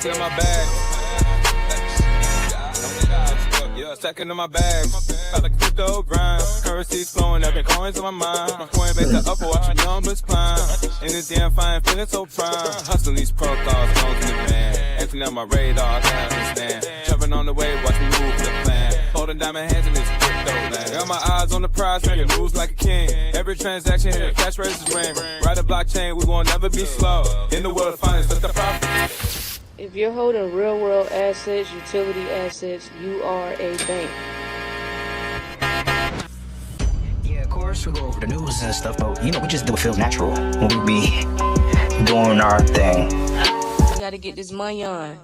stacking in my bag. Yeah, stacking in my bag. Got a crypto grind. Currency's flowing, every coin's on my mind. My Coinbase up, watch your numbers climb. In this damn fine, feeling so prime. Hustling these protocols, phones in the van. Emptying out my radar, I can't understand. Jumping on the wave, watch me move the plan. Holding diamond hands in this crypto land. Got my eyes on the prize, making moves like a king. Every transaction here, cash registers ring. Ride a blockchain, we won't never be slow. In the world of finance, that's the profit. If you're holding real world assets, utility assets, you are a bank. Yeah, of course, we go over the news and stuff, but we just do what feels natural when we be doing our thing. You gotta get this money on.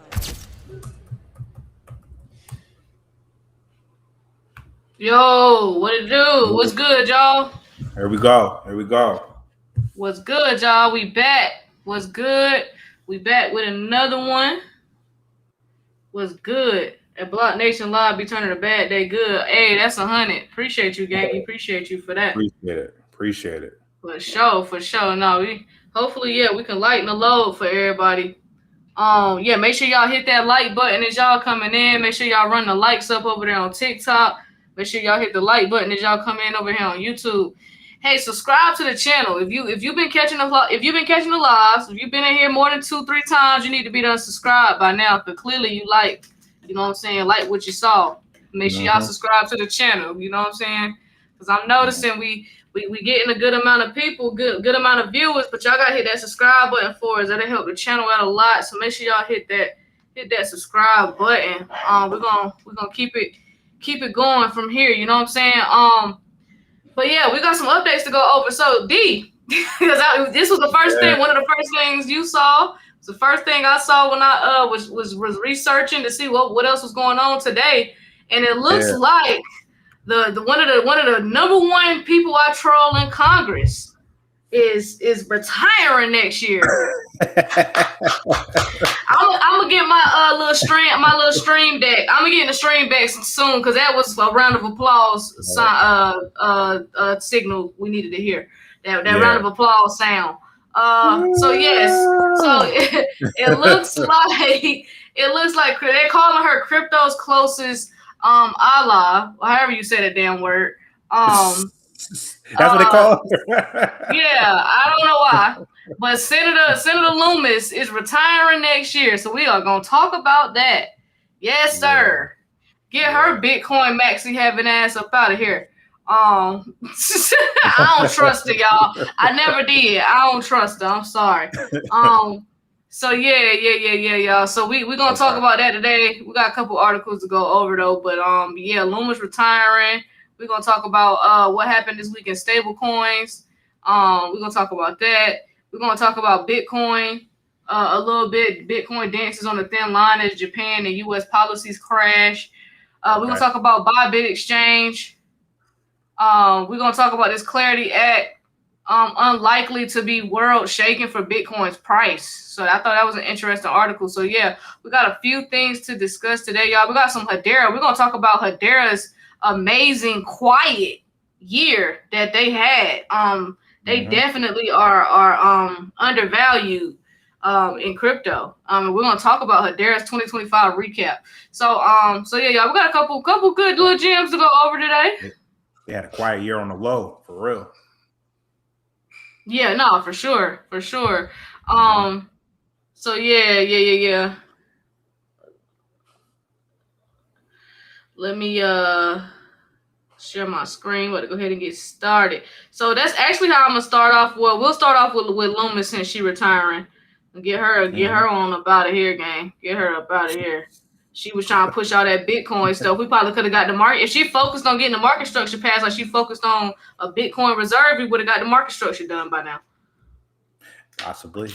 Yo, what it do? What's good, y'all? Here we go. Here we go. What's good, y'all? We back. What's good? We back with another one. What's good? At BlockNation Live be turning a bad day good. Hey, that's 100. Appreciate you, gang. Appreciate you for that. Appreciate it. For sure. No, hopefully, we can lighten the load for everybody. Make sure y'all hit that like button as y'all coming in. Make sure y'all run the likes up over there on TikTok. Make sure y'all hit the like button as y'all come in over here on YouTube. Hey, subscribe to the channel. If you've been catching the lives, if you've been in here more than 2-3 times, you need to be done subscribed by now. Because clearly you like what you saw. Make sure y'all subscribe to the channel. You know what I'm saying? Because I'm noticing we getting a good amount of people, good amount of viewers, but y'all gotta hit that subscribe button for us. That'll help the channel out a lot. So make sure y'all hit that subscribe button. We're gonna keep it going from here. You know what I'm saying? But yeah, we got some updates to go over. So D, because this was the first thing, one of the first things you saw. It's the first thing I saw when I was researching to see what else was going on today, and it looks like the one of the number one people I troll in Congress is retiring next year. I'm gonna get my little stream deck. I'm gonna get in the stream deck soon because that was a round of applause signal we needed to hear. That round of applause sound. So it looks like they're calling her crypto's closest ally, or however you say that damn word. That's what they call her. Yeah, I don't know why. But Senator Lummis is retiring next year, so we are gonna talk about that. Yes, sir. Get her Bitcoin maxi having ass up out of here. I don't trust her, y'all. I never did. I don't trust her. I'm sorry. So y'all. So we're gonna talk about that today. We got a couple articles to go over though, but Lummis retiring. We're gonna talk about what happened this week in stablecoins. We're gonna talk about that. We're gonna talk about Bitcoin a little bit. Bitcoin dances on the thin line as Japan and U.S. policies crash. We're gonna talk about Bybit exchange. We're gonna talk about this Clarity Act. Unlikely to be world shaking for Bitcoin's price. So I thought that was an interesting article. So yeah, we got a few things to discuss today, y'all. We got some Hedera. We're gonna talk about Hedera's amazing quiet year that they had. They definitely are undervalued in crypto. We're gonna talk about Hedera's 2025 recap. So y'all, we got a couple good little gems to go over today. They had a quiet year on the low, for real. Yeah, no, for sure. So yeah. Let me share my screen. We're gonna go ahead and get started. So that's actually how I'm gonna start off. Well, we'll start off with Lummis since she's retiring. Get her on up out of here, gang. Get her up out of here. She was trying to push all that Bitcoin stuff. We probably could have got the market. If she focused on getting the market structure passed, like she focused on a Bitcoin reserve, we would have got the market structure done by now. Possibly.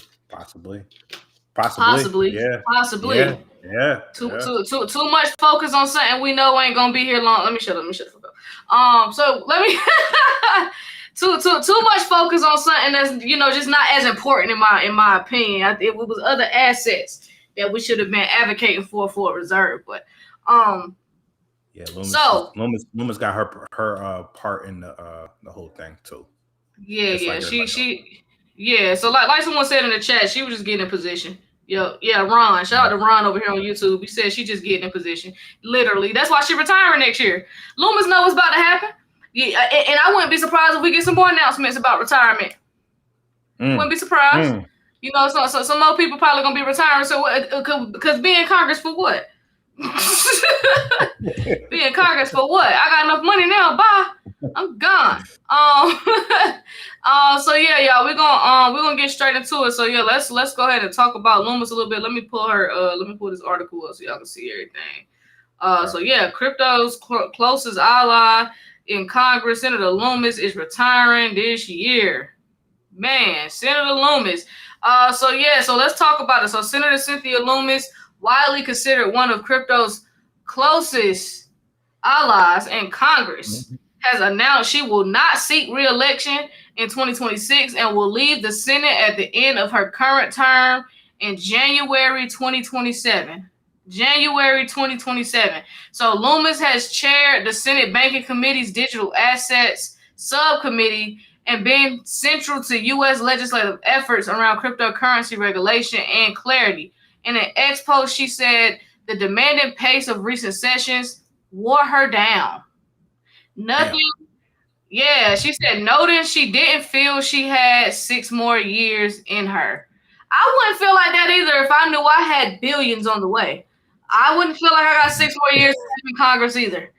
Yeah. Too much focus on something we know ain't gonna be here long. Let me shut the fuck up. So let me too much focus on something that's just not as important in my opinion. It was other assets that we should have been advocating for a reserve, but Lummis got her part in the whole thing too. Yeah, so like someone said in the chat, she was just getting in position. Yeah, Ron. Shout out to Ron over here on YouTube. He said she just getting in position. Literally. That's why she retiring next year. Lummis know what's about to happen. Yeah, and I wouldn't be surprised if we get some more announcements about retirement. Wouldn't be surprised. You know, so some more people probably gonna be retiring. So because being in Congress for what? Be in Congress for what? I got enough money now. Bye. I'm gone. So yeah, y'all, we're gonna get straight into it. So yeah, let's go ahead and talk about Lummis a little bit. Let me pull this article up so y'all can see everything. So yeah, crypto's closest ally in Congress, Senator Lummis, is retiring this year. Man, Senator Lummis. So let's talk about it. So Senator Cynthia Lummis, widely considered one of crypto's closest allies in Congress, has announced she will not seek re-election in 2026 and will leave the Senate at the end of her current term in January 2027. January 2027. So Lummis has chaired the Senate Banking Committee's Digital Assets Subcommittee and been central to U.S. legislative efforts around cryptocurrency regulation and clarity. In an X post, she said the demanding pace of recent sessions wore her down. Nothing. Yeah, she said, noting she didn't feel she had 6 more years in her. I wouldn't feel like that either if I knew I had billions on the way. I wouldn't feel like I got 6 more years in Congress either.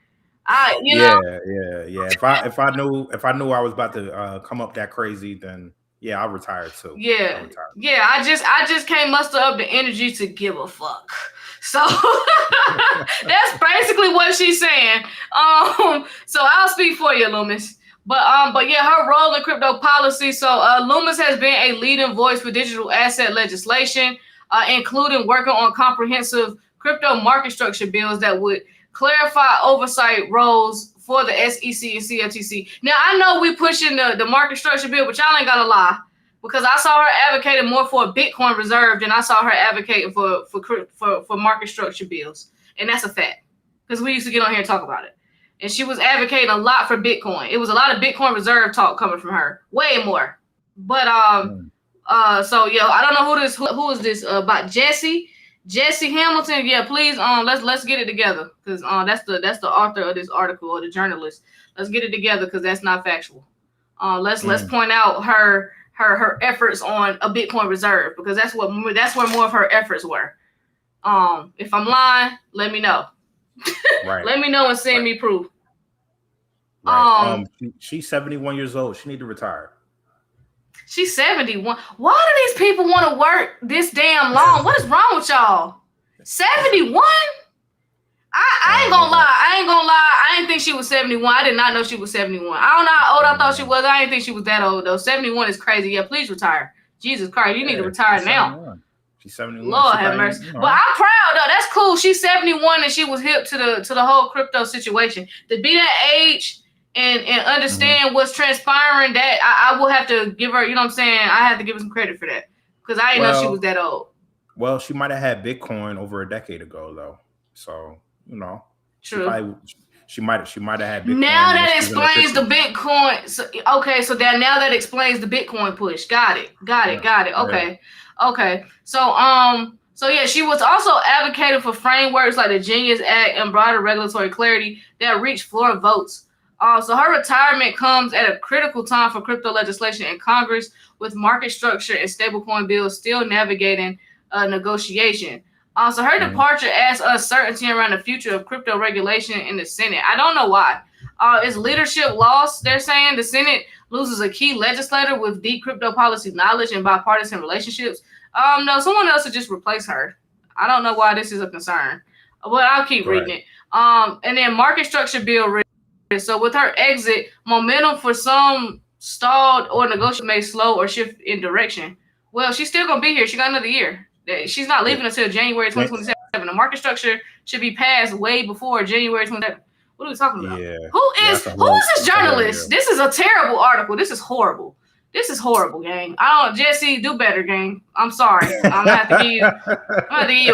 Yeah. If I knew I was about to come up that crazy, then yeah, I'll retire too. Yeah. I just can't muster up the energy to give a fuck. So that's basically what she's saying. So I'll speak for you, Lummis. But yeah, her role in crypto policy. So Lummis has been a leading voice for digital asset legislation, including working on comprehensive crypto market structure bills that would clarify oversight roles for the SEC and CFTC. Now, I know we pushing the market structure bill, but y'all ain't gotta lie, because I saw her advocating more for a Bitcoin reserve than I saw her advocating for market structure bills. And that's a fact, because we used to get on here and talk about it. And she was advocating a lot for Bitcoin. It was a lot of Bitcoin reserve talk coming from her, way more. But so yeah, I don't know who is this about Jesse Hamilton. Yeah, please let's get it together, because that's the author of this article, or the journalist. Let's get it together, because that's not factual. Let's point out her efforts on a Bitcoin reserve, because that's where more of her efforts were. If I'm lying, let me know. Right. Let me know and send me proof. Right. She's 71 years old. She need to retire. She's 71. Why do these people want to work this damn long? What is wrong with y'all? 71? I ain't gonna lie. I didn't think she was 71. I did not know she was 71. I don't know how old I thought she was. I didn't think she was that old though. 71 is crazy. Yeah, please retire. Jesus Christ, you need to retire now. She's 71. Lord have mercy. But I'm proud though. That's cool. She's 71 and she was hip to the whole crypto situation. To be that age and understand what's transpiring, that I will have to give her, you know what I'm saying? I have to give her some credit for that, because I didn't know she was that old. Well, she might have had Bitcoin over a decade ago though. So, you know. True. She might have had Bitcoin. Now that explains the Bitcoin. So now that explains the Bitcoin push. Got it. Okay. Yeah. Okay. So yeah, she was also advocating for frameworks like the Genius Act and broader regulatory clarity that reach floor votes. So her retirement comes at a critical time for crypto legislation in Congress, with market structure and stablecoin bills still navigating negotiation. So her departure adds uncertainty around the future of crypto regulation in the Senate. I don't know why. Is leadership lost? They're saying the Senate loses a key legislator with deep crypto policy knowledge and bipartisan relationships. No, someone else should just replace her. I don't know why this is a concern, but I'll keep reading it. And then market structure bill. So with her exit, momentum for some stalled or negotiation may slow or shift in direction. Well, she's still gonna be here. She got another year. She's not leaving until January 2027. The market structure should be passed way before January 2027. What are we talking about? Yeah. Who is this journalist? This is a terrible article. This is horrible. Gang. Jesse, do better, gang. I'm sorry. I'm gonna have to give you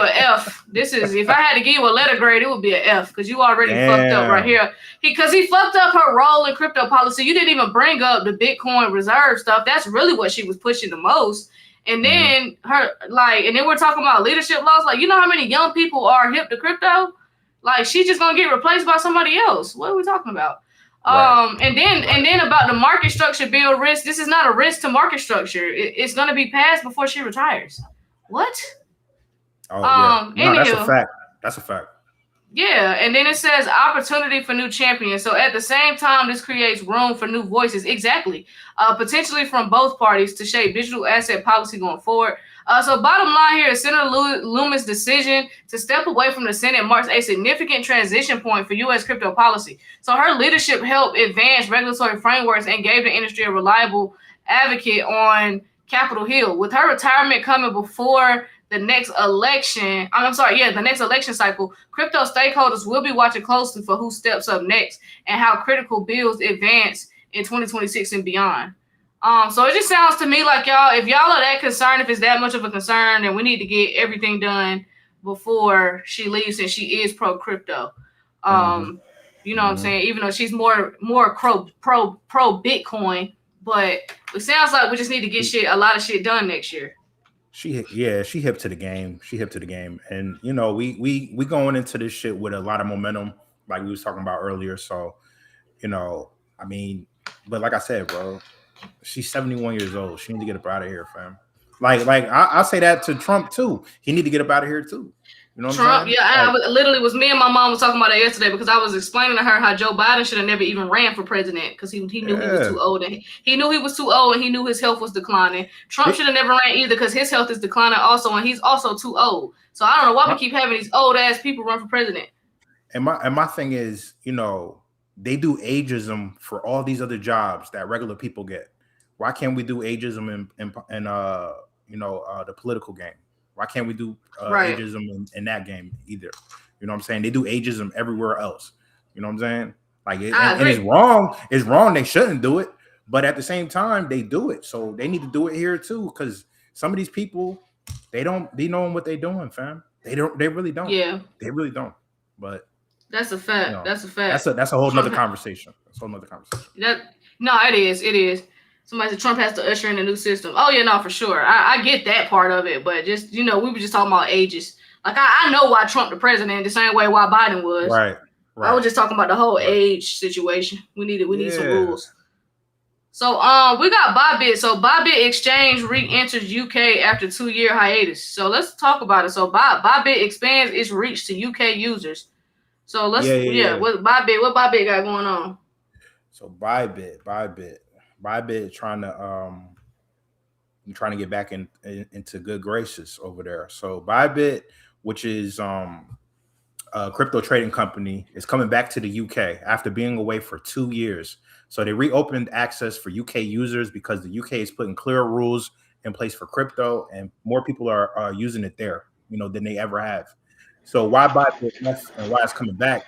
an F. If I had to give you a letter grade, it would be an F, because you already fucked up right here. Because he fucked up her role in crypto policy. You didn't even bring up the Bitcoin reserve stuff. That's really what she was pushing the most. And then and then we're talking about leadership loss. Like, you know how many young people are hip to crypto? Like, she's just gonna get replaced by somebody else. What are we talking about? Right. And then about the market structure bill risk. This is not a risk to market structure. It's gonna be passed before she retires. What? Oh yeah. No, that's a fact. That's a fact. Yeah, and then it says opportunity for new champions. So at the same time, this creates room for new voices. Exactly. Potentially from both parties to shape digital asset policy going forward. So bottom line here is Senator Lummis' decision to step away from the Senate marks a significant transition point for U.S. crypto policy. So her leadership helped advance regulatory frameworks and gave the industry a reliable advocate on Capitol Hill. With her retirement coming before the next election, the next election cycle, crypto stakeholders will be watching closely for who steps up next and how critical bills advance in 2026 and beyond. So it just sounds to me like if y'all are that concerned, if it's that much of a concern, then we need to get everything done before she leaves, and she is pro crypto. You know what I'm saying? Even though she's more pro Bitcoin, but it sounds like we just need to get a lot of shit done next year. She hip to the game. She hip to the game. And you know, we going into this shit with a lot of momentum, like we was talking about earlier. So, you know, I mean, but like I said, bro, she's 71 years old. She need to get up out of here, fam. Like I say that to Trump too. He need to get up out of here too. You know what I'm saying? Yeah, literally was me and my mom was talking about that yesterday because I was explaining to her how Joe Biden should have never even ran for president because he knew he was too old, and he knew he was too old, and he knew his health was declining. Trump should have never ran either because his health is declining also, and he's also too old. So I don't know why we keep having these old ass people run for president. And my thing is, you know, they do ageism for all these other jobs that regular people get. Why can't we do ageism in the political game? Why can't we do ageism in that game either? You know what I'm saying? They do ageism everywhere else. You know what I'm saying? Like, and it's wrong. It's wrong. They shouldn't do it. But at the same time, they do it. So they need to do it here too. Because some of these people, they don't be knowing what they're doing, fam. They really don't. Yeah. They really don't. But that's a fact. You know, that's a fact. That's a whole nother conversation. That's a whole nother conversation. It is. Somebody said Trump has to usher in a new system. Oh, yeah, no, for sure. I get that part of it. But just, you know, we were just talking about ages. Like, I know why Trump the president the same way why Biden was. Right. I was just talking about the whole age situation. We need some rules. So we got Bybit. So Bybit Exchange re-enters UK after 2-year hiatus. So let's talk about it. So Bybit expands its reach to UK users. So let's what Bybit got going on? So Bybit trying to get back into good graces over there. So Bybit, which is a crypto trading company, is coming back to the UK after being away for 2 years. So they reopened access for UK users because the UK is putting clearer rules in place for crypto, and more people are using it there, you know, than they ever have. So why Bybit left and why it's coming back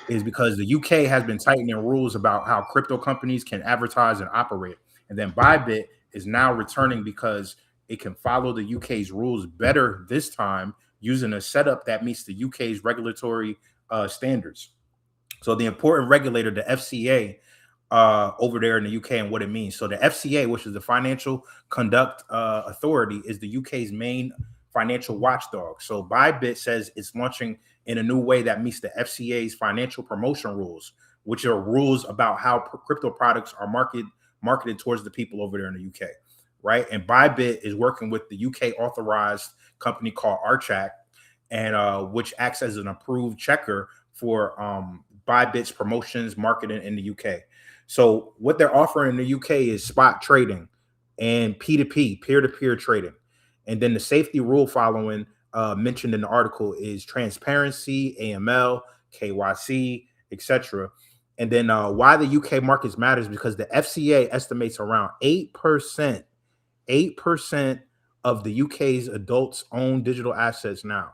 is because the UK has been tightening rules about how crypto companies can advertise and operate. And then Bybit is now returning because it can follow the UK's rules better this time using a setup that meets the UK's regulatory standards. So the important regulator, the FCA, over there in the UK, and what it means. So the FCA, which is the Financial Conduct Authority, is the UK's main financial watchdog. So Bybit says it's launching in a new way that meets the FCA's financial promotion rules, which are rules about how crypto products are marketed towards the people over there in the UK, right? And Bybit is working with the UK authorized company called Ark, and which acts as an approved checker for Bybit's promotions marketing in the UK. So what they're offering in the UK is spot trading and P2P, peer-to-peer trading. And then the safety rule following mentioned in the article is transparency, AML, KYC, etc. And then why the UK markets matters because the FCA estimates around 8% of the UK's adults own digital assets now.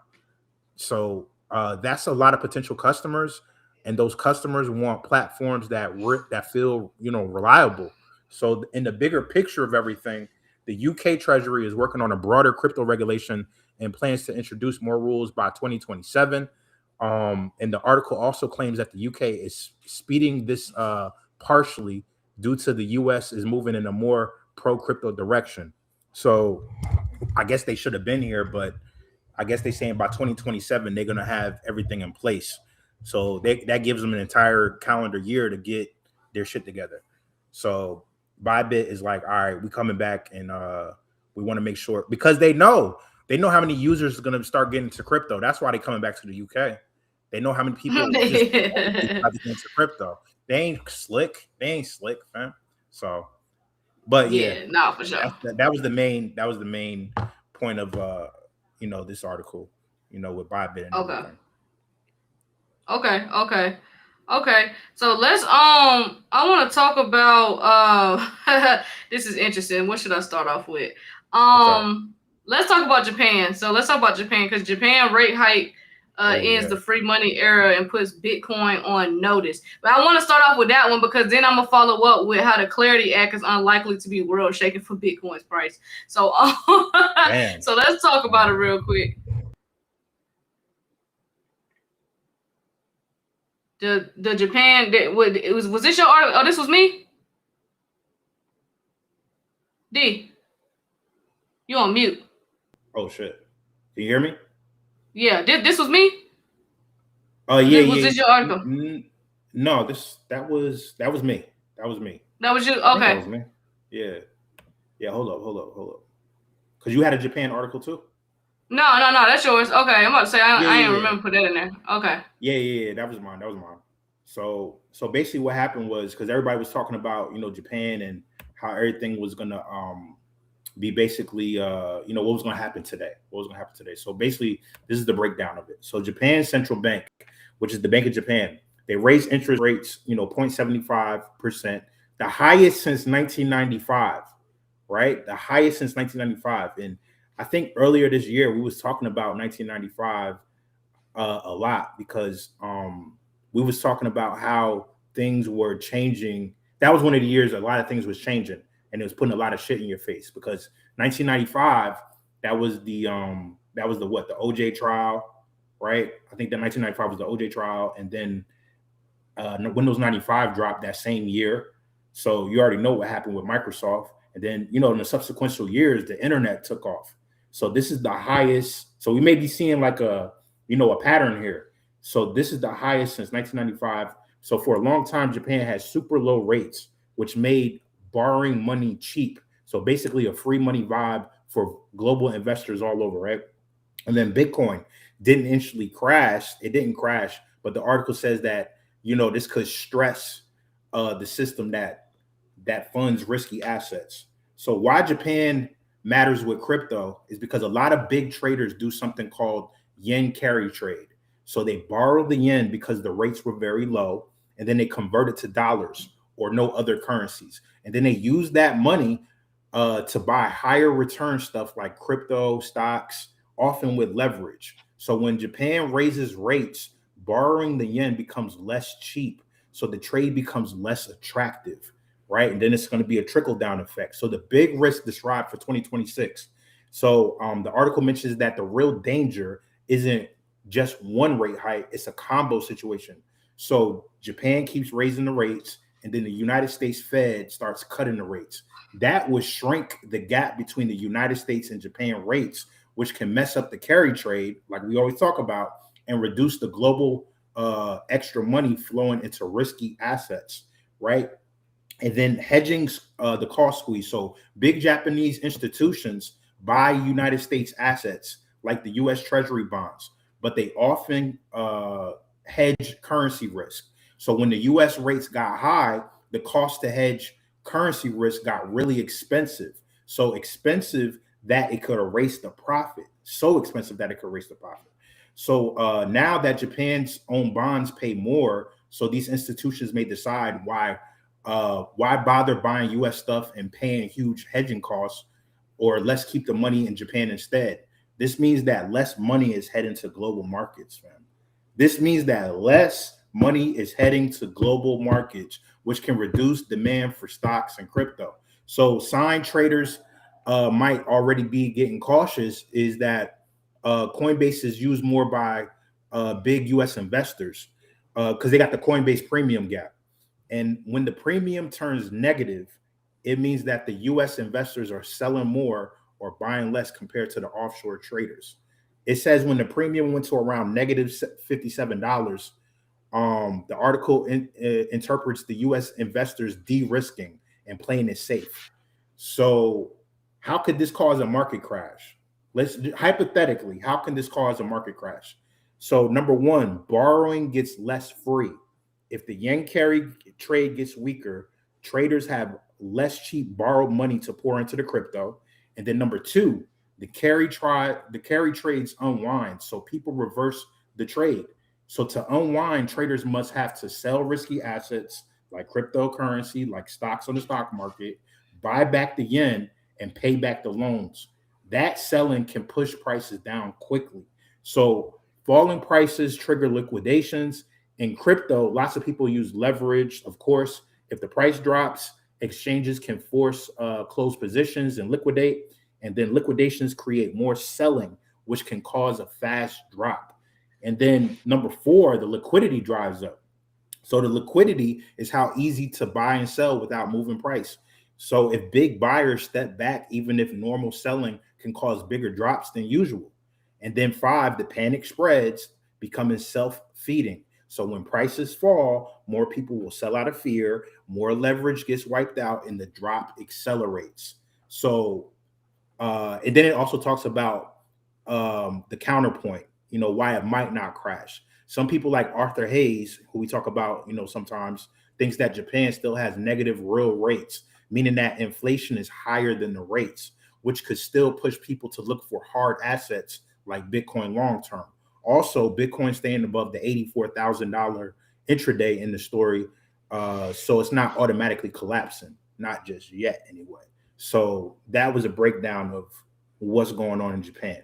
So that's a lot of potential customers, and those customers want platforms that feel, you know, reliable. So in the bigger picture of everything, the UK Treasury is working on a broader crypto regulation and plans to introduce more rules by 2027. And the article also claims that the UK is speeding this partially due to the US is moving in a more pro-crypto direction. So I guess they should have been here, but I guess they're saying by 2027 they're gonna have everything in place. So that gives them an entire calendar year to get their shit together. So Bybit is like, all right, we coming back and we want to make sure, because they know how many users are gonna start getting into crypto. That's why they're coming back to the UK. They know how many people just get into crypto. They ain't slick, fam. So, but yeah, no, for sure. That was the main point of this article, with Bybit and everything. Okay. So let's I want to talk about this is interesting. What should I start off with? Let's talk about Japan. So let's talk about Japan, because Japan rate hike ends the free money era and puts Bitcoin on notice. But I want to start off with that one, because then I'm gonna follow up with how the Clarity Act is unlikely to be world shaking for Bitcoin's price. So so let's talk about it real quick. The Japan, was this your article? Oh, this was me? D, you on mute. Oh shit. Can you hear me? Yeah, this was me? Oh yeah. Was this your article? No, that was me. That was me. That was you? Okay. That was me. Yeah. Yeah, hold up. Because you had a Japan article too? No, that's yours. Okay, I'm about to say I ain't remember put that in there. Okay. Yeah, that was mine. So basically what happened was, because everybody was talking about, Japan and how everything was gonna be basically what was gonna happen today. So basically this is the breakdown of it. So Japan's central bank, which is the Bank of Japan, they raised interest rates, 0.75%, the highest since 1995, right? The highest since 1995. And I think earlier this year we was talking about 1995 a lot, because we was talking about how things were changing. That was one of the years a lot of things was changing, and it was putting a lot of shit in your face, because 1995, that was the OJ trial, right? I think that 1995 was the OJ trial, and then Windows 95 dropped that same year. So you already know what happened with Microsoft. And then, in the subsequent years, the internet took off. So this is the highest. So we may be seeing like a pattern here. So this is the highest since 1995. So for a long time, Japan had super low rates, which made borrowing money cheap. So basically a free money vibe for global investors all over, right? And then Bitcoin didn't instantly crash. It didn't crash, but the article says that, this could stress the system that funds risky assets. So why Japan matters with crypto is because a lot of big traders do something called yen carry trade. So they borrow the yen because the rates were very low, and then they convert it to dollars or no other currencies. And then they use that money to buy higher return stuff like crypto, stocks, often with leverage. So when Japan raises rates, borrowing the yen becomes less cheap. So the trade becomes less attractive, right? And then it's going to be a trickle-down effect. So the big risk described for 2026. So the article mentions that the real danger isn't just one rate hike, it's a combo situation. So Japan keeps raising the rates, and then the United States Fed starts cutting the rates. That would shrink the gap between the United States and Japan rates, which can mess up the carry trade, like we always talk about, and reduce the global extra money flowing into risky assets, right? And then hedging the cost squeeze. So big Japanese institutions buy United States assets like the U.S. Treasury bonds, but they often hedge currency risk. So when the U.S. rates got high, the cost to hedge currency risk got really expensive. So expensive that it could erase the profit. So expensive that it could erase the profit. So now that Japan's own bonds pay more, so these institutions may decide why bother buying U.S. stuff and paying huge hedging costs, or let's keep the money in Japan instead. This means that less money is heading to global markets, fam. This means that less money is heading to global markets, which can reduce demand for stocks and crypto. So sign traders might already be getting cautious, is that Coinbase is used more by big U.S. investors because they got the Coinbase premium gap. And when the premium turns negative, it means that the U.S. investors are selling more or buying less compared to the offshore traders. It says when the premium went to around negative $57, the article interprets the U.S. investors de-risking and playing it safe. So how could this cause a market crash? Hypothetically, how can this cause a market crash? So number one, borrowing gets less free. If the yen carry trade gets weaker, traders have less cheap borrowed money to pour into the crypto. And then number two, the carry trades unwind, so people reverse the trade. So to unwind, traders must have to sell risky assets like cryptocurrency, like stocks on the stock market, buy back the yen, and pay back the loans. That selling can push prices down quickly. So falling prices trigger liquidations. In crypto, lots of people use leverage. Of course, if the price drops, exchanges can force close positions and liquidate. And then liquidations create more selling, which can cause a fast drop. And then number four, the liquidity drives up. So the liquidity is how easy to buy and sell without moving price. So if big buyers step back, even if normal selling can cause bigger drops than usual. And then five, the panic spreads, becoming self-feeding. So when prices fall, more people will sell out of fear, more leverage gets wiped out, and the drop accelerates. So and then it also talks about the counterpoint, why it might not crash. Some people like Arthur Hayes, who we talk about, sometimes, thinks that Japan still has negative real rates, meaning that inflation is higher than the rates, which could still push people to look for hard assets like Bitcoin long term. Also, Bitcoin staying above the $84,000 intraday in the story, so it's not automatically collapsing, not just yet anyway. So that was a breakdown of what's going on in Japan.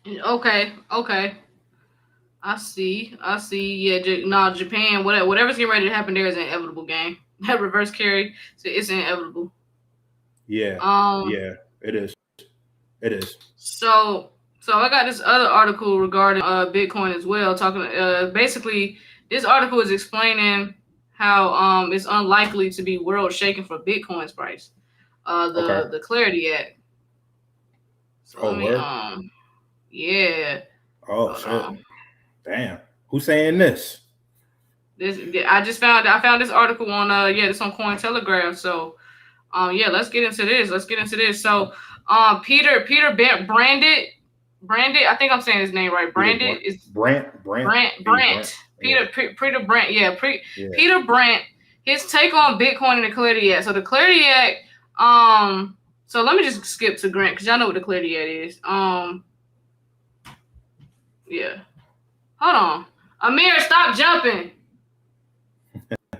Okay. I see. Yeah, Japan, whatever's getting ready to happen there is an inevitable game. That reverse carry, so it's inevitable. Yeah. Yeah, it is. It is. So I got this other article regarding Bitcoin as well. Talking basically, this article is explaining how it's unlikely to be world shaking for Bitcoin's price. The Clarity Act. So yeah. Oh shit! Damn, who's saying this? I found this article on it's on Cointelegraph. So let's get into this. So Peter Branded, I think I'm saying his name right. Branded is Brant. Peter Brant. Yeah. Peter Brant. His take on Bitcoin and the Clarity Act. So the Clarity Act. So let me just skip to Grant because y'all know what the Clarity Act is. Yeah. Hold on. Amir, stop jumping.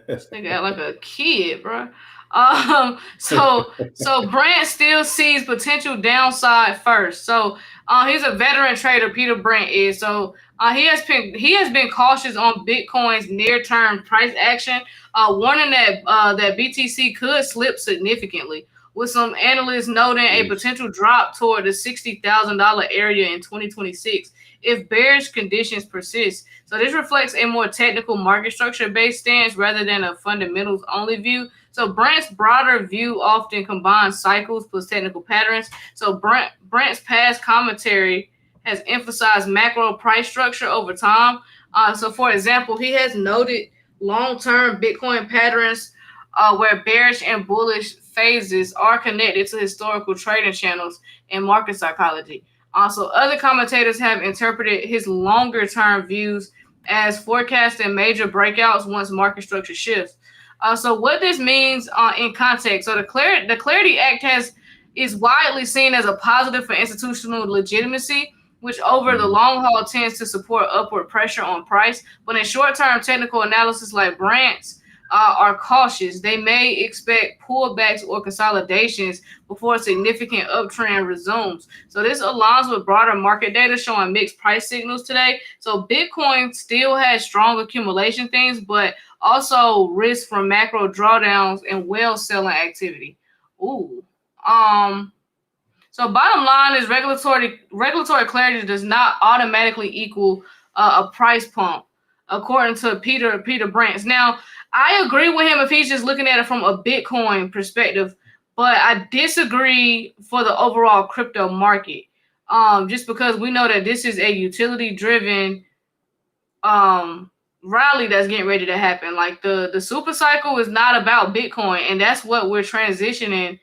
This nigga act like a kid, bro. So Brant still sees potential downside first. So he's a veteran trader, Peter Brant is. So he has been cautious on Bitcoin's near-term price action, warning that BTC could slip significantly, with some analysts noting a potential drop toward the $60,000 area in 2026 if bearish conditions persist. So this reflects a more technical market structure-based stance rather than a fundamentals-only view. So Brant's broader view often combines cycles plus technical patterns. So Brant's past commentary has emphasized macro price structure over time. So for example, he has noted long-term Bitcoin patterns where bearish and bullish phases are connected to historical trading channels and market psychology. Also, other commentators have interpreted his longer-term views as forecasting major breakouts once market structure shifts. So what this means in context, so the Clarity Act is widely seen as a positive for institutional legitimacy, which over the long haul tends to support upward pressure on price. But in short-term technical analysis like Brandt's are cautious. They may expect pullbacks or consolidations before a significant uptrend resumes. So this aligns with broader market data showing mixed price signals today. So Bitcoin still has strong accumulation things, but also risk from macro drawdowns and well selling activity. So bottom line is regulatory clarity does not automatically equal a price pump, according to Peter Brant. Now, I agree with him if he's just looking at it from a Bitcoin perspective. but I disagree for the overall crypto market. Just because we know that this is a utility-driven rally that's getting ready to happen. Like the super cycle is not about Bitcoin, and that's what we're transitioning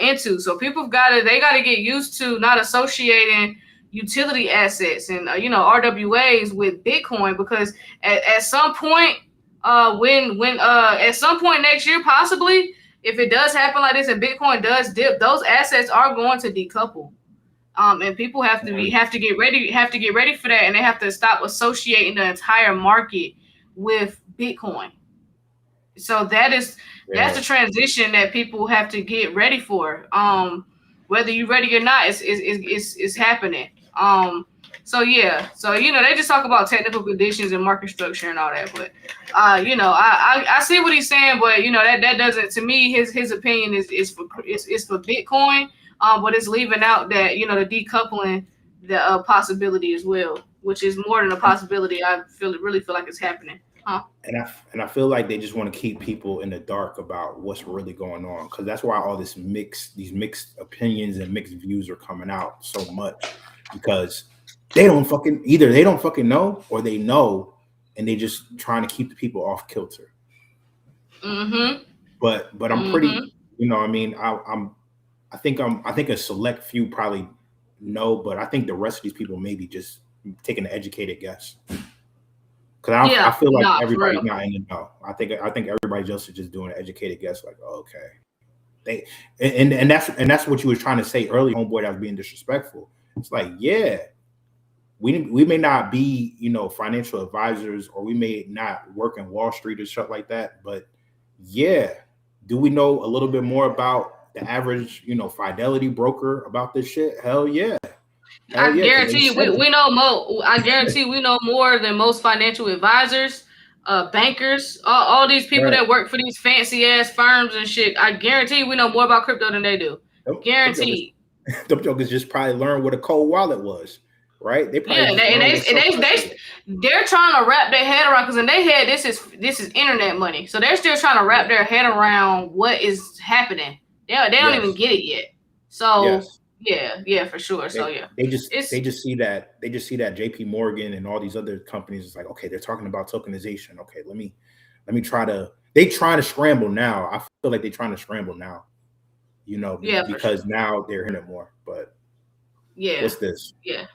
into. So people they gotta get used to not associating utility assets and RWAs with Bitcoin, because at some point at some point next year, possibly, if it does happen like this and Bitcoin does dip, those assets are going to decouple. And people have to get ready for that, and they have to stop associating the entire market with Bitcoin. So that's the transition that people have to get ready for. Whether you're ready or not, it's happening. So they just talk about technical conditions and market structure and all that, but I see what he's saying, but that doesn't, to me, his opinion is for Bitcoin. But it's leaving out that the decoupling, the possibility as well, which is more than a possibility. I really feel like it's happening. And I feel like they just want to keep people in the dark about what's really going on, because that's why all these mixed opinions and mixed views are coming out so much, because they don't fucking know, or they know and they just trying to keep the people off kilter. Mm-hmm. But I'm pretty, I think a select few probably know, but I think the rest of these people maybe just taking an educated guess. Because I feel like everybody's not in the know. I think everybody else is just doing an educated guess, like, oh, okay. And that's what you were trying to say earlier, homeboy, that was being disrespectful. It's like, yeah, we may not be, financial advisors, or we may not work in Wall Street or stuff like that, but yeah, do we know a little bit more about the average, Fidelity broker about this shit? Hell yeah. I guarantee you, we know more. I guarantee we know more than most financial advisors, bankers, all these people that work for these fancy ass firms and shit. I guarantee we know more about crypto than they do. Guaranteed. Them jokers just probably learned what a cold wallet was, right? They probably they're trying to wrap their head around, because in their head this is internet money. So they're still trying to wrap their head around what is happening. They don't even get it yet. So yeah, for sure. So they just see that JP Morgan and all these other companies is like, okay, they're talking about tokenization. Okay, let me try to. They trying to scramble now. I feel like they're trying to scramble now. Because now they're hearing it more. But what's this? Yeah.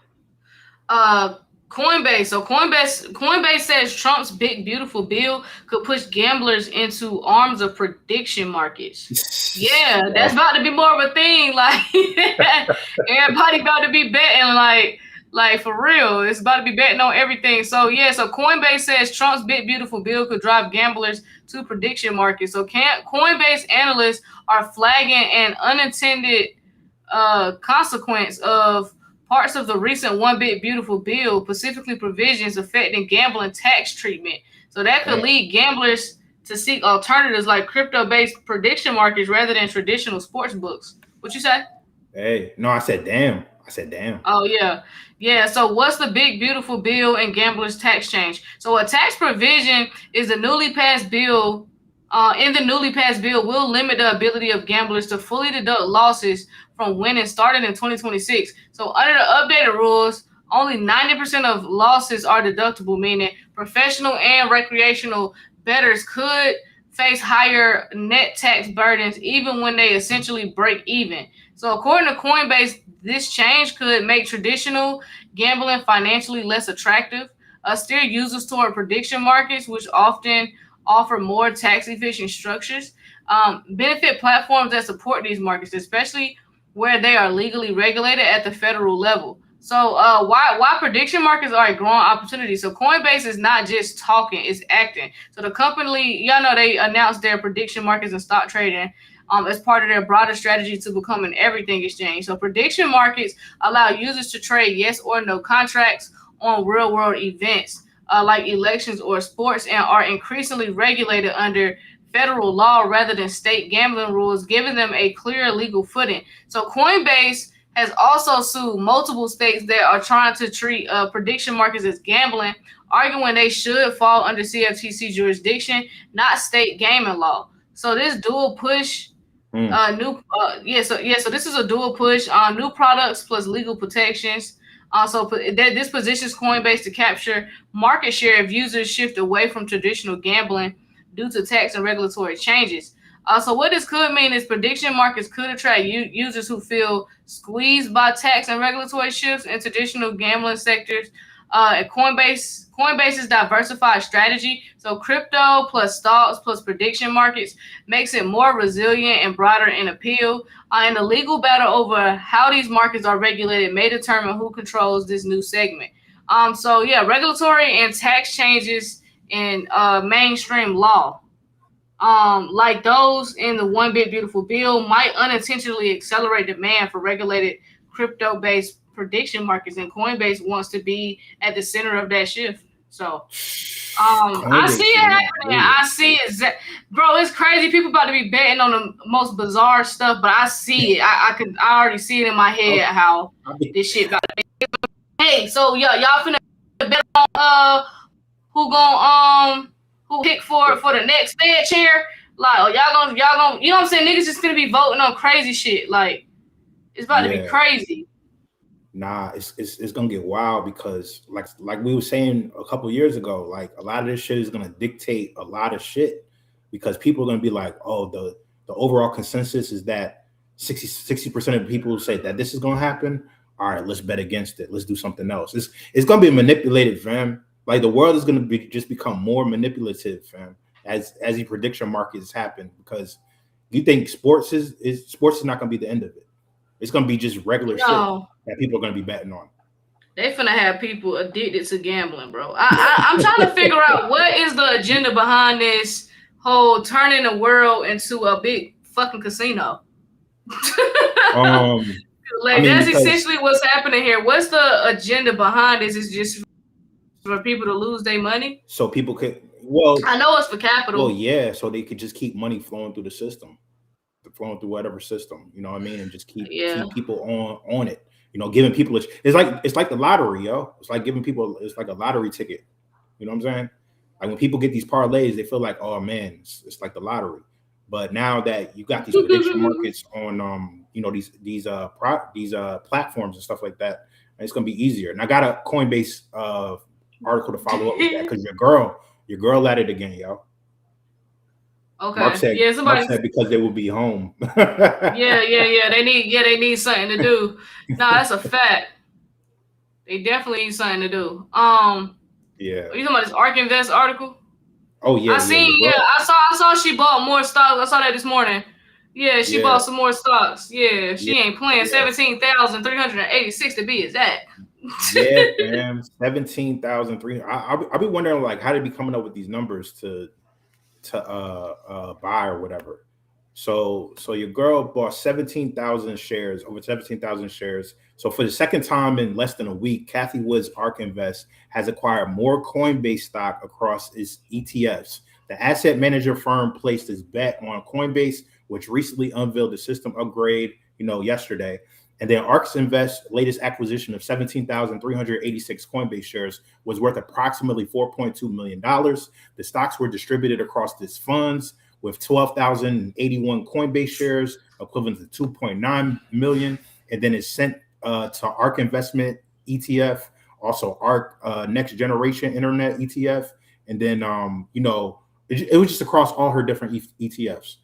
Coinbase. So Coinbase says Trump's big beautiful bill could push gamblers into arms of prediction markets. Yeah, that's about to be more of a thing. Like everybody about to be betting, like for real. It's about to be betting on everything. So so Coinbase says Trump's big beautiful bill could drive gamblers to prediction markets. So Coinbase analysts are flagging an unintended consequence of parts of the recent One Big Beautiful bill, specifically provisions affecting gambling tax treatment. So that could lead gamblers to seek alternatives like crypto-based prediction markets rather than traditional sports books. What you say? Hey, no, I said damn. Oh, yeah. Yeah, so what's the Big Beautiful bill and gamblers tax change? So a tax provision is the newly passed bill. In the newly passed bill will limit the ability of gamblers to fully deduct losses from winnings starting in 2026. So under the updated rules, only 90% of losses are deductible, meaning professional and recreational bettors could face higher net tax burdens even when they essentially break even. So according to Coinbase, this change could make traditional gambling financially less attractive, steer users toward prediction markets, which often offer more tax-efficient structures, benefit platforms that support these markets, especially where they are legally regulated at the federal level. So why prediction markets are a growing opportunity? So Coinbase is not just talking, it's acting. So the company, they announced their prediction markets and stock trading as part of their broader strategy to become an everything exchange. So prediction markets allow users to trade yes or no contracts on real-world events like elections or sports, and are increasingly regulated under federal law rather than state gambling rules, giving them a clear legal footing. So Coinbase has also sued multiple states that are trying to treat prediction markets as gambling, arguing they should fall under CFTC jurisdiction, not state gaming law. So this dual push So this is a dual push. New products plus legal protections. This positions Coinbase to capture market share if users shift away from traditional gambling due to tax and regulatory changes. So what this could mean is prediction markets could attract users who feel squeezed by tax and regulatory shifts in traditional gambling sectors. Coinbase's diversified strategy, so crypto plus stocks plus prediction markets, makes it more resilient and broader in appeal. And the legal battle over how these markets are regulated may determine who controls this new segment. Regulatory and tax changes in mainstream law, like those in the One Big Beautiful Bill, might unintentionally accelerate demand for regulated crypto-based prediction markets, and Coinbase wants to be at the center of that shift. So I see it happening. I see it, bro. It's crazy. People about to be betting on the most bizarre stuff, but I see it. I already see it in my head how this shit got to be. Hey, so y'all finna bet on who pick for the next Fed chair? Like, y'all gonna, you know what I'm saying? Niggas just gonna be voting on crazy shit. Like, it's about to be crazy. Nah, it's gonna get wild because like we were saying a couple of years ago, like a lot of this shit is gonna dictate a lot of shit because people are gonna be like, oh, the overall consensus is that 60% of people say that this is gonna happen. All right, let's bet against it. Let's do something else. It's gonna be manipulated, fam. Like the world is gonna become more manipulative, fam, as the prediction markets happen because you think sports is not gonna be the end of it. It's gonna be just regular shit that people are gonna be betting on. They finna have people addicted to gambling, bro. I'm trying to figure out what is the agenda behind this whole turning the world into a big fucking casino. That's essentially what's happening here. What's the agenda behind this? Is just for people to lose their money? So people could, I know it's for capital. Well, yeah, so they could just keep money flowing through the system. Flowing through whatever system, you know what I mean, and just keep people on it. You know, giving people it's like the lottery, yo. It's like giving people it's like a lottery ticket. You know what I'm saying? Like when people get these parlays, they feel like, oh man, it's like the lottery. But now that you got these prediction markets on these platforms and stuff like that, it's gonna be easier. And I got a Coinbase article to follow up with that because your girl at it again, yo. Okay. Mark said because they will be home. Yeah. They need something to do. No, that's a fact. They definitely need something to do. Yeah. You talking about this Ark Invest article? Oh yeah. I saw she bought more stocks. I saw that this morning. Yeah, she bought some more stocks. Yeah, she ain't playing. 17,386 to be exact. Yeah, man. 17,300. I'll be wondering like how they be coming up with these numbers to buy or whatever. So your girl bought 17,000 shares, over 17,000 shares. So for the second time in less than a week, Cathie Wood's Ark Invest has acquired more Coinbase stock across its ETFs. The asset manager firm placed its bet on Coinbase, which recently unveiled the system upgrade, yesterday. And then Ark Invest's latest acquisition of 17,386 Coinbase shares was worth approximately $4.2 million. The stocks were distributed across its funds with 12,081 Coinbase shares, equivalent to 2.9 million. And then it's sent to Ark Investment ETF, also Ark Next Generation Internet ETF. And then, it was just across all her different ETFs.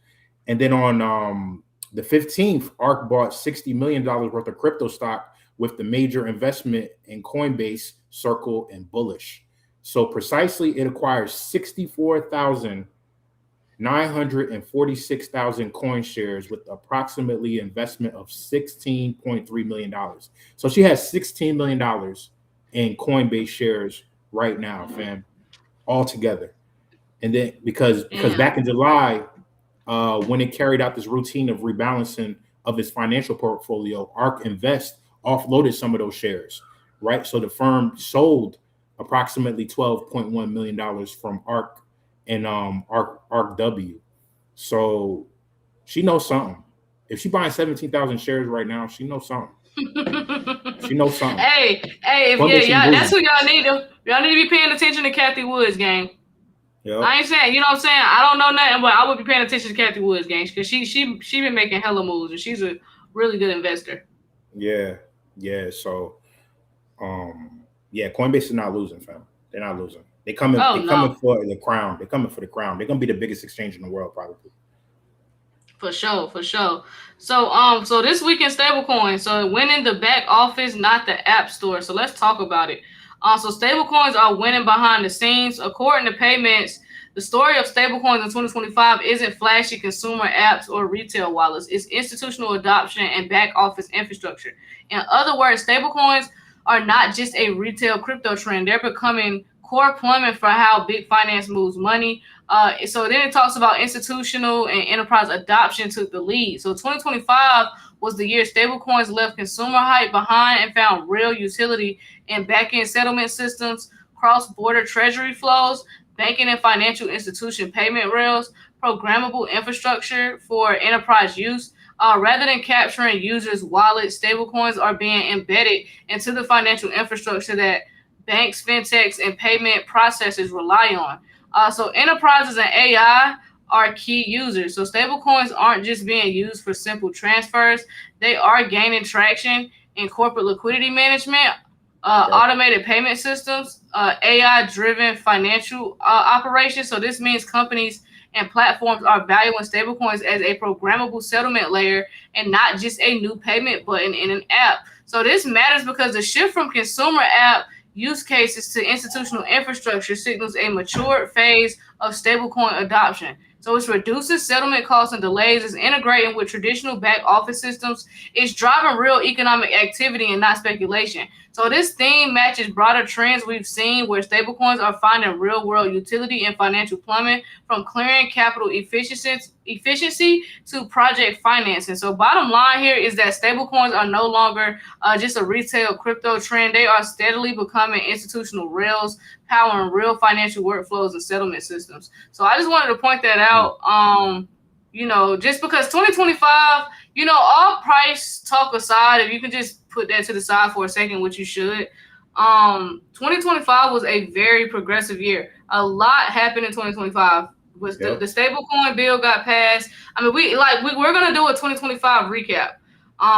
And then on the 15th, Ark bought $60 million worth of crypto stock with the major investment in Coinbase, Circle, and Bullish. So precisely, it acquires 64,946,000 coin shares with approximately investment of $16.3 million. So she has $16 million in Coinbase shares right now, fam, all together. And then because back in July, when it carried out this routine of rebalancing of its financial portfolio, Ark Invest offloaded some of those shares, right? So the firm sold approximately $12.1 million from Ark and Ark W. So she knows something. If she buying 17,000 shares right now, she knows something. She knows something. Hey, that's who y'all need to. Y'all need to be paying attention to Cathie Wood's game. Yep. I ain't saying, you know what I'm saying? I don't know nothing, but I would be paying attention to Kathy Woods, gang, because she been making hella moves, and she's a really good investor. Yeah. So yeah, Coinbase is not losing, fam. They're not losing. They coming for the crown. They're coming for the crown. They're gonna be the biggest exchange in the world, probably. For sure. So this week in stablecoin, so it went in the back office, not the app store. So let's talk about it. So stablecoins are winning behind the scenes. According to payments, the story of stablecoins in 2025 isn't flashy consumer apps or retail wallets. It's institutional adoption and back office infrastructure. In other words, stablecoins are not just a retail crypto trend. They're becoming core plumbing for how big finance moves money. So then it talks about institutional and enterprise adoption took the lead. So 2025 was the year stablecoins left consumer hype behind and found real utility in back-end settlement systems, cross-border treasury flows, banking and financial institution payment rails, programmable infrastructure for enterprise use. Rather than capturing users' wallets, stablecoins are being embedded into the financial infrastructure that banks, fintechs, and payment processors rely on. So enterprises and AI are key users. So stablecoins aren't just being used for simple transfers; they are gaining traction in corporate liquidity management, automated payment systems, AI-driven financial operations. So this means companies and platforms are valuing stablecoins as a programmable settlement layer and not just a new payment button in an app. So this matters because the shift from consumer app use cases to institutional infrastructure signals a mature phase of stablecoin adoption. So it's reducing settlement costs and delays, it's integrating with traditional back office systems, it's driving real economic activity and not speculation. So this theme matches broader trends we've seen where stablecoins are finding real world utility in financial plumbing, from clearing capital efficiency to project financing. So bottom line here is that stablecoins are no longer just a retail crypto trend. They are steadily becoming institutional rails, powering real financial workflows and settlement systems. So I just wanted to point that out. Just because 2025, all price talk aside, if you can just put that to the side for a second, which you should. 2025 was a very progressive year. A lot happened in 2025. The stablecoin bill got passed. I mean, we're gonna do a 2025 recap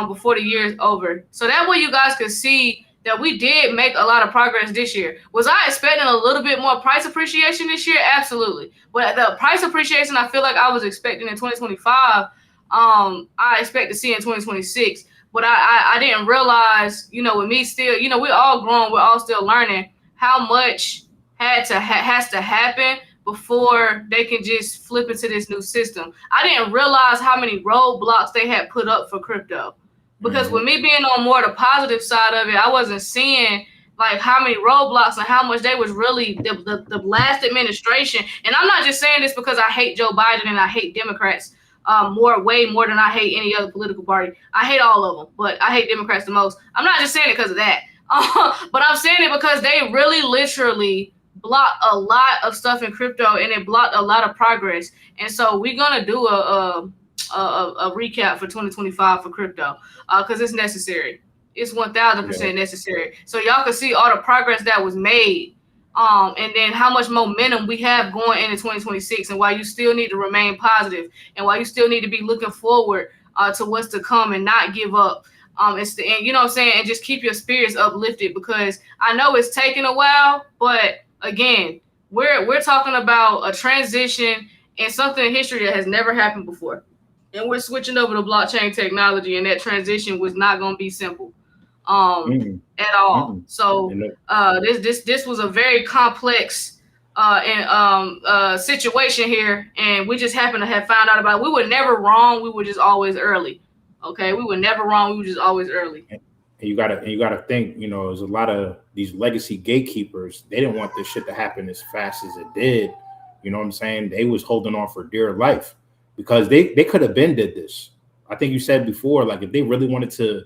before the year is over, so that way you guys could see that we did make a lot of progress this year. Was I expecting a little bit more price appreciation this year? Absolutely. But the price appreciation I feel like I was expecting in 2025, I expect to see in 2026. But I didn't realize, with me still, we're all grown, we're all still learning how much has to happen before they can just flip into this new system. I didn't realize how many roadblocks they had put up for crypto. Because with me being on more the positive side of it, I wasn't seeing like how many roadblocks and how much they was really the last administration. And I'm not just saying this because I hate Joe Biden and I hate Democrats way more than I hate any other political party. I hate all of them, but I hate Democrats the most. I'm not just saying it because of that, but I'm saying it because they really literally blocked a lot of stuff in crypto and it blocked a lot of progress. And so we're gonna do a recap for 2025 for crypto because it's necessary. It's 1000% necessary. So y'all can see all the progress that was made, and then how much momentum we have going into 2026, and why you still need to remain positive, and why you still need to be looking forward to what's to come and not give up. And you know what I'm saying, and just keep your spirits uplifted, because I know it's taking a while, but again, we're talking about a transition and something in history that has never happened before. And we're switching over to blockchain technology, and that transition was not going to be simple at all. So this was a very complex situation here, and we just happened to have found out about it. We were never wrong. We were just always early. Okay, we were never wrong. We were just always early. And you gotta think. There's a lot of these legacy gatekeepers. They didn't want this shit to happen as fast as it did. You know what I'm saying? They was holding on for dear life. Because they could have did this. I think you said before, like if they really wanted to,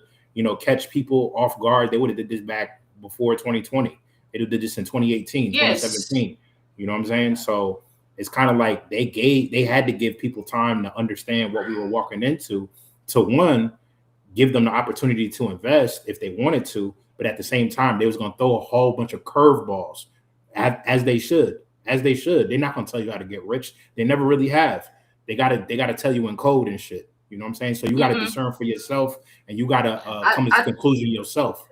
catch people off guard, they would have did this back before 2020. They did this in 2018, 2017. You know what I'm saying? So it's kind of like they had to give people time to understand what we were walking into, to one, give them the opportunity to invest if they wanted to, but at the same time, they was going to throw a whole bunch of curveballs, as they should. as they should. They're not gonna tell you how to get rich. They never really have. They gotta tell you in code and shit. You know what I'm saying? So you gotta discern for yourself, and you gotta come to the conclusion yourself.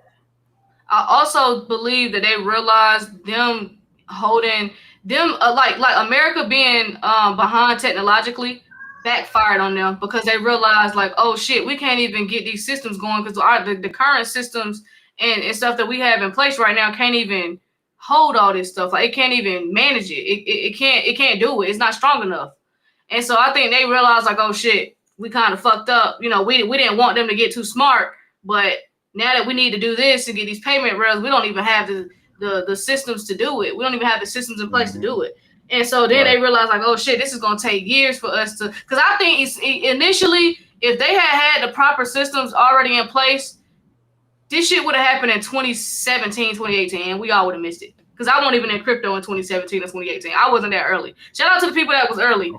I also believe that they realized them holding them like America being behind technologically backfired on them, because they realized like, oh shit, we can't even get these systems going because the current systems and stuff that we have in place right now can't even hold all this stuff. Like it can't even manage it. It can't do it. It's not strong enough. And so I think they realized like, oh shit, we kind of fucked up. You know, we didn't want them to get too smart, but now that we need to do this to get these payment rails, we don't even have the systems to do it. We don't even have the systems in place to do it. And so then they realized like, oh shit, this is going to take years for us to, because I think initially, if they had the proper systems already in place, this shit would have happened in 2017, 2018, and we all would have missed it. Because I wasn't even in crypto in 2017 or 2018. I wasn't that early. Shout out to the people that was early.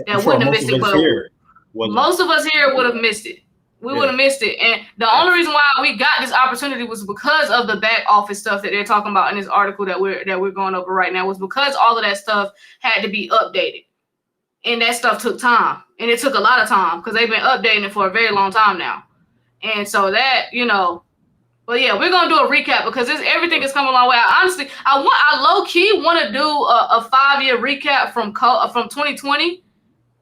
That wouldn't have missed it. But most of us here would have missed it. We would have missed it. And the only reason why we got this opportunity was because of the back office stuff that they're talking about in this article that we're going over right now, was because all of that stuff had to be updated. And that stuff took time. And it took a lot of time because they've been updating it for a very long time now. And so that, you know, but yeah, we're gonna do a recap because everything is coming a long way. I low key want to do a 5-year recap from 2020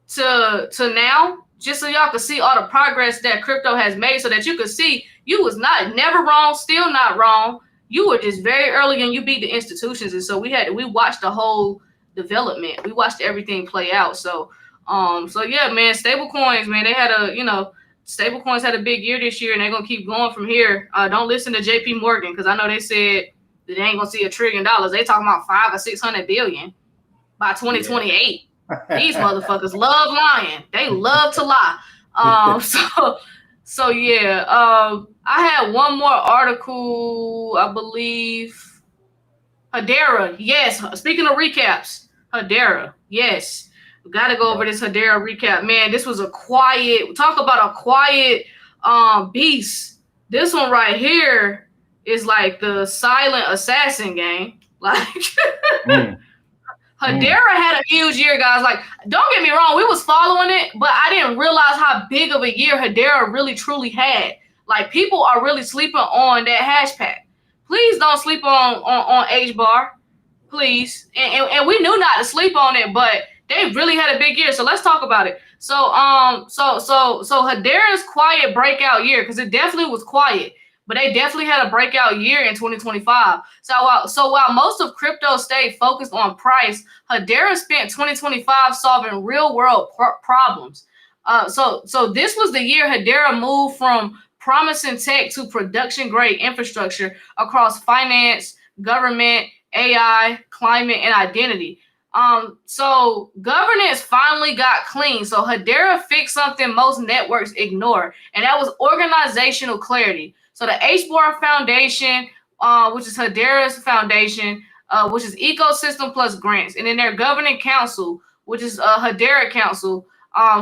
to now, just so y'all can see all the progress that crypto has made, so that you could see you was never wrong, still not wrong. You were just very early and you beat the institutions, and so we watched the whole development. We watched everything play out. So yeah, man, stablecoins, man, they had stablecoins had a big year this year, and they're gonna keep going from here. Don't listen to JP Morgan, because I know they said that they ain't gonna see $1 trillion. They talking about 500 or 600 billion by 2028. Yeah. These motherfuckers love lying. They love to lie. So yeah. I had one more article, I believe. Hedera, yes. Speaking of recaps, Hedera, yes. We got to go over this Hedera recap. Man, this was talk about a quiet beast. This one right here is like the silent assassin game. Like Hedera had a huge year, guys. Like, don't get me wrong, we was following it, but I didn't realize how big of a year Hedera really truly had. Like, people are really sleeping on that hash pack. Please don't sleep on H-bar. Please. And we knew not to sleep on it, but they really had a big year. So let's talk about it. So Hedera's quiet breakout year, because it definitely was quiet, but they definitely had a breakout year in 2025. So while most of crypto stayed focused on price, Hedera spent 2025 solving real world problems. So this was the year Hedera moved from promising tech to production grade infrastructure across finance, government, AI, climate, and identity. So governance finally got clean. So Hedera fixed something most networks ignore, and that was organizational clarity. So the HBAR Foundation, which is Hedera's foundation, which is ecosystem plus grants, and then their governing council, which is Hedera Council.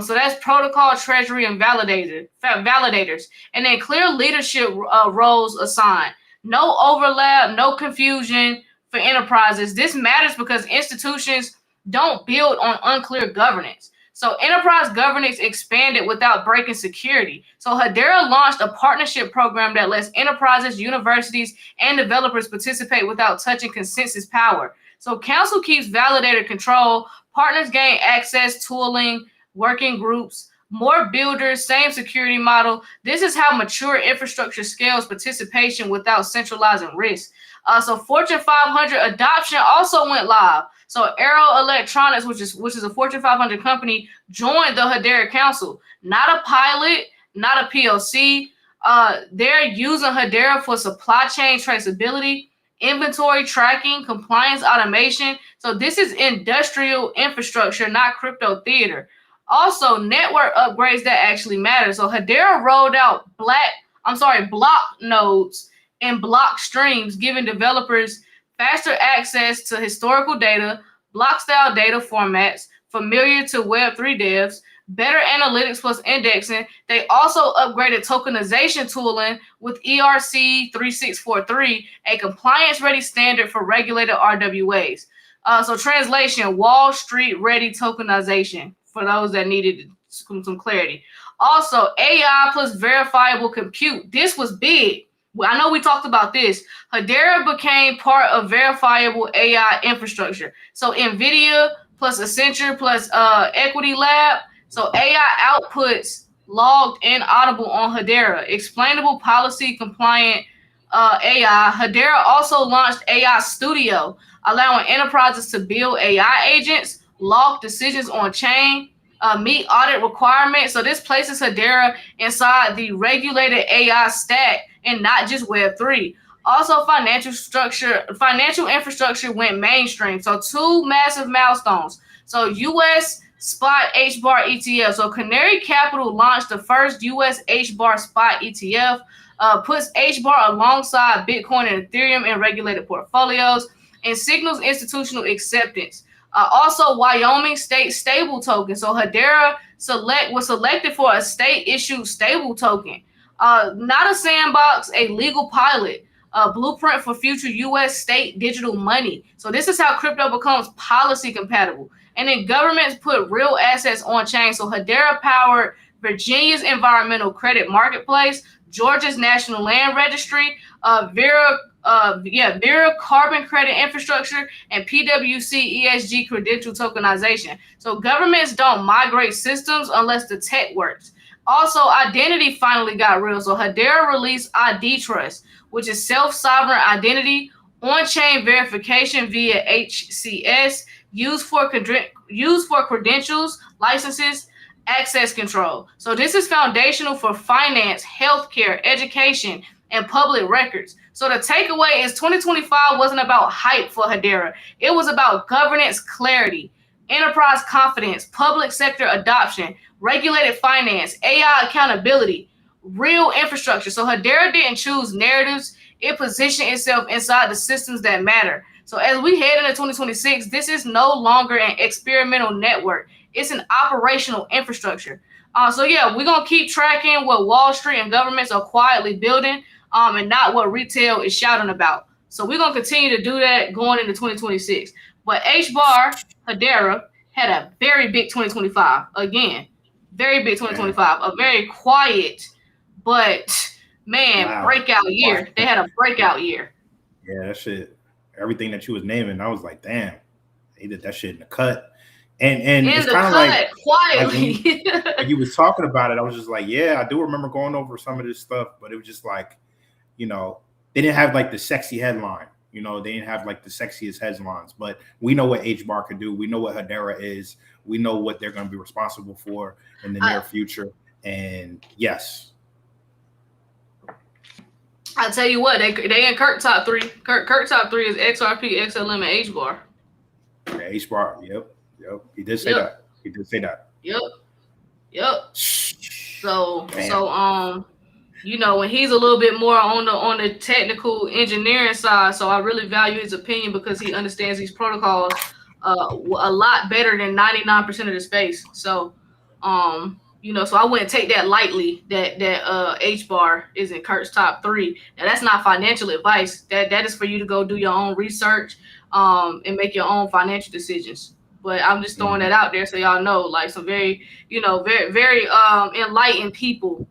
So that's protocol, treasury, and validators, and then clear leadership roles assigned. No overlap, no confusion for enterprises. This matters because institutions don't build on unclear governance. So enterprise governance expanded without breaking security. So Hedera launched a partnership program that lets enterprises, universities, and developers participate without touching consensus power. So council keeps validator control, partners gain access, tooling, working groups, more builders, same security model. This is how mature infrastructure scales participation without centralizing risk. So Fortune 500 adoption also went live. So Arrow Electronics, which is a Fortune 500 company, joined the Hedera Council. Not a pilot, not a POC. They're using Hedera for supply chain traceability, inventory tracking, compliance automation. So this is industrial infrastructure, not crypto theater. Also, network upgrades that actually matter. So Hedera rolled out block nodes and block streams, giving developers faster access to historical data, block-style data formats familiar to Web3 devs, better analytics plus indexing. They also upgraded tokenization tooling with ERC 3643, a compliance-ready standard for regulated RWAs. So translation, Wall Street ready tokenization for those that needed some clarity. Also, AI plus verifiable compute. This was big. I know we talked about this. Hedera became part of verifiable AI infrastructure. So NVIDIA plus Accenture plus Equity Lab. So AI outputs logged and audible on Hedera. Explainable policy compliant AI. Hedera also launched AI Studio, allowing enterprises to build AI agents, log decisions on chain, meet audit requirements. So this places Hedera inside the regulated AI stack and not just Web3. Also, financial infrastructure went mainstream. So 2 massive milestones. So US spot HBAR ETF. So Canary Capital launched the first US HBAR spot ETF, puts HBAR alongside Bitcoin and Ethereum in regulated portfolios, and signals institutional acceptance. Also, Wyoming state stable token. So Hedera was selected for a state issued stable token. Not a sandbox, a legal pilot, a blueprint for future U.S. state digital money. So this is how crypto becomes policy compatible. And then governments put real assets on chain. So Hedera powered Virginia's environmental credit marketplace, Georgia's national land registry, Vera carbon credit infrastructure, and PwC ESG credential tokenization. So governments don't migrate systems unless the tech works. Also, identity finally got real. So Hedera released ID Trust, which is self-sovereign identity, on-chain verification via HCS, used for credentials, licenses, access control. So this is foundational for finance, healthcare, education, and public records. So the takeaway is 2025 wasn't about hype for Hedera. It was about governance clarity, enterprise confidence, public sector adoption, regulated finance, AI accountability, real infrastructure. So Hedera didn't choose narratives. It positioned itself inside the systems that matter. So as we head into 2026, this is no longer an experimental network. It's an operational infrastructure. So yeah, we're going to keep tracking what Wall Street and governments are quietly building, and not what retail is shouting about. So we're going to continue to do that going into 2026. But Hedera had a very big 2025. Again, very big 2025. A very quiet, but breakout year. They had a breakout year. Yeah, that shit. Everything that you was naming, I was like, damn, they did that shit in the cut. And it's kind of like quietly. Like you was talking about it, I was just like, yeah, I do remember going over some of this stuff, but it was just like, you know, they didn't have like the sexy headline. You know, they didn't have like the sexiest headlines, but we know what HBAR can do. We know what Hedera is. We know what they're going to be responsible for in the near future. And yes, I'll tell you what, they in Kirk top 3. Kirk top 3 is XRP, XLM, and HBAR. Yeah, HBAR, yep. He did say that. He did say that. Yep. So you know, when he's a little bit more on the technical engineering side, so I really value his opinion because he understands these protocols a lot better than 99% of the space. So you know, so I wouldn't take that lightly that HBAR is in Kurt's top 3. Now that's not financial advice. That is for you to go do your own research and make your own financial decisions. But I'm just throwing that out there so y'all know, like some very, you know, very enlightened people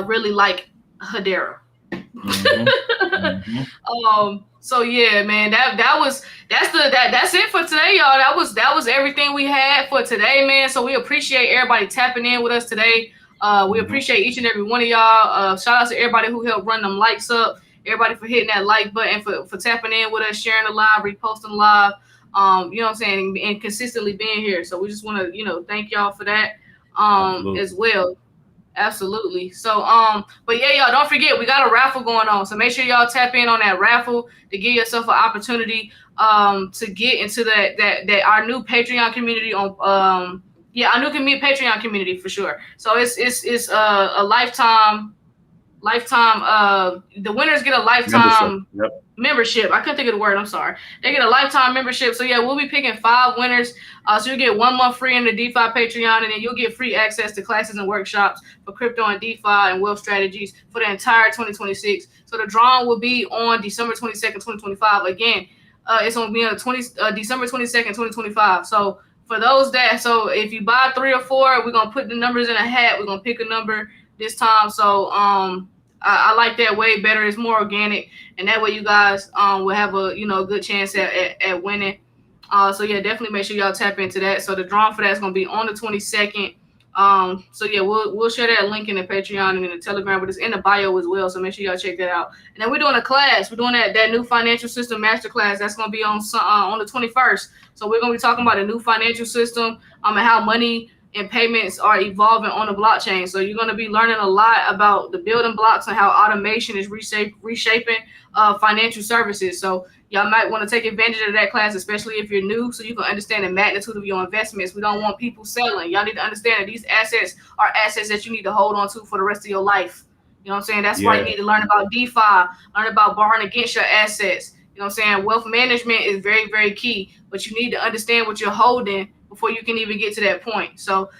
really like Hedera. So yeah, man, that's it for today, y'all. That was everything we had for today, man. So we appreciate everybody tapping in with us today. We appreciate each and every one of y'all. Shout out to everybody who helped run them likes up. Everybody for hitting that like button, for tapping in with us, sharing the live, reposting live. You know what I'm saying, and consistently being here. So we just want to, you know, thank y'all for that as well. Absolutely. So but yeah, y'all don't forget we got a raffle going on. So make sure y'all tap in on that raffle to give yourself an opportunity to get into that our new Patreon community on our new Patreon community for sure. So it's a lifetime the winners get a lifetime membership. I couldn't think of the word. I'm sorry. They get a lifetime membership. So yeah, we'll be picking 5 winners. So you'll get 1 month free in the DeFi Patreon, and then you'll get free access to classes and workshops for crypto and DeFi and wealth strategies for the entire 2026. So the drawing will be on December 22nd, 2025. Again, It's gonna be on December 22nd, 2025. So for those so if you buy 3 or 4, we're gonna put the numbers in a hat. We're gonna pick a number this time. So I like that way better. It's more organic, and that way you guys will have a good chance at winning. So yeah, definitely make sure y'all tap into that. So the drawing for that is gonna be on the 22nd. So yeah, we'll share that link in the Patreon and in the Telegram, but it's in the bio as well. So make sure y'all check that out. And then we're doing a class. We're doing that new financial system masterclass. That's gonna be on the 21st. So we're gonna be talking about a new financial system, and how money and payments are evolving on the blockchain. So you're gonna be learning a lot about the building blocks and how automation is reshaping financial services. So y'all might want to take advantage of that class, especially if you're new, so you can understand the magnitude of your investments. We don't want people selling. Y'all need to understand that these assets are assets that you need to hold on to for the rest of your life. You know what I'm saying? That's why you need to learn about DeFi, learn about borrowing against your assets. You know what I'm saying? Wealth management is very, very key, but you need to understand what you're holding before you can even get to that point. So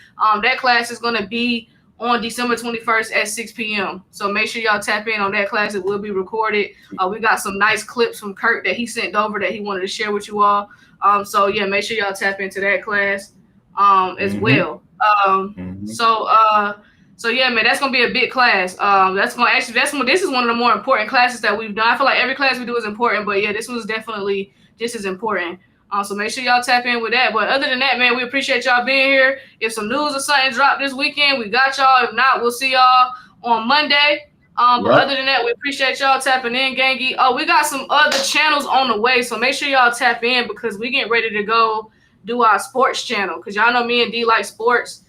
that class is going to be on December 21st at 6 p.m. So make sure y'all tap in on that class. It will be recorded. We got some nice clips from Kurt that he sent over that he wanted to share with you all. So yeah, make sure y'all tap into that class as well. So yeah, man, that's gonna be a big class. This is one of the more important classes that we've done. I feel like every class we do is important, but yeah, this one's definitely just as important. So make sure y'all tap in with that. But other than that, man, we appreciate y'all being here. If some news or something dropped this weekend, we got y'all. If not, we'll see y'all on Monday. But other than that, we appreciate y'all tapping in, gangy. Oh, we got some other channels on the way, so make sure y'all tap in because we getting ready to go do our sports channel. Because y'all know me and D like sports.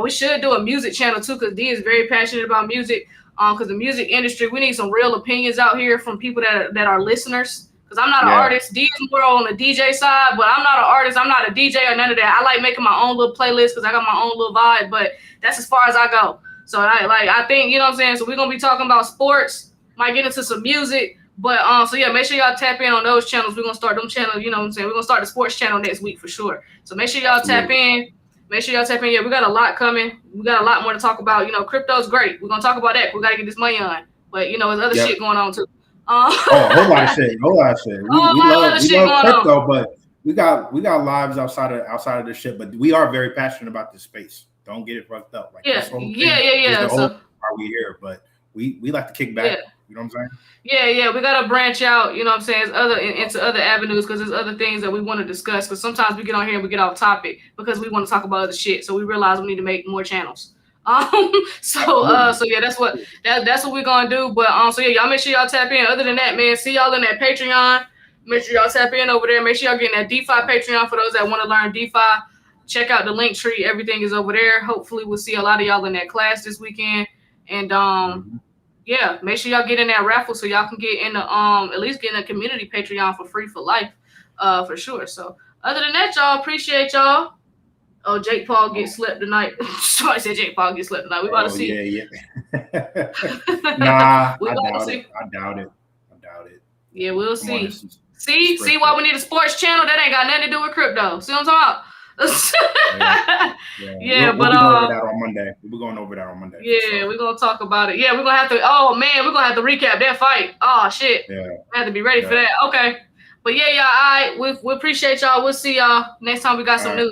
We should do a music channel too because D is very passionate about music. Because the music industry, we need some real opinions out here from people that are listeners. Because I'm not an artist. D is more on the DJ side, but I'm not an artist. I'm not a DJ or none of that. I like making my own little playlist because I got my own little vibe, but that's as far as I go. So I think, you know what I'm saying? So we're going to be talking about sports, might get into some music, but so yeah, make sure y'all tap in on those channels. We're going to start them channels, you know what I'm saying? We're going to start the sports channel next week for sure. So make sure y'all tap in. Make sure y'all tap in. Yeah, we got a lot coming. We got a lot more to talk about. You know, crypto's great. We're going to talk about that. We got to get this money on. But, you know, there's other shit going on too. A whole lot of shit. We love crypto, but we got lives outside of this shit. But we are very passionate about this space. Don't get it fucked up. Like yeah. So are we here? But we like to kick back. Yeah. You know what I'm saying? Yeah. We gotta branch out. You know what I'm saying? Into other avenues because there's other things that we want to discuss. Because sometimes we get on here and we get off topic because we want to talk about other shit. So we realize we need to make more channels. So yeah, that's what we're gonna do. But so yeah, y'all make sure y'all tap in. Other than that, man, see y'all in that Patreon. Make sure y'all tap in over there. Make sure y'all get in that DeFi Patreon for those that want to learn DeFi. Check out the link tree. Everything is over there. Hopefully we'll see a lot of y'all in that class this weekend. And yeah, make sure y'all get in that raffle so y'all can get in the at least get in a community Patreon for free for life. For sure. So other than that, y'all, appreciate y'all. Oh, Jake Paul gets slept tonight. I said Jake Paul gets slept tonight. We about to see. Yeah. Nah, I doubt it. Yeah, we'll see. See why we need a sports channel? That ain't got nothing to do with crypto. See what I'm talking about? Yeah. We'll go over that on Monday. We're going over that on Monday. Yeah, we're gonna talk about it. Yeah, we're gonna have to. Oh man, we're gonna have to recap that fight. Oh shit. Yeah. I have to be ready for that. Okay. But yeah, y'all. All right. We appreciate y'all. We'll see y'all next time we got some news.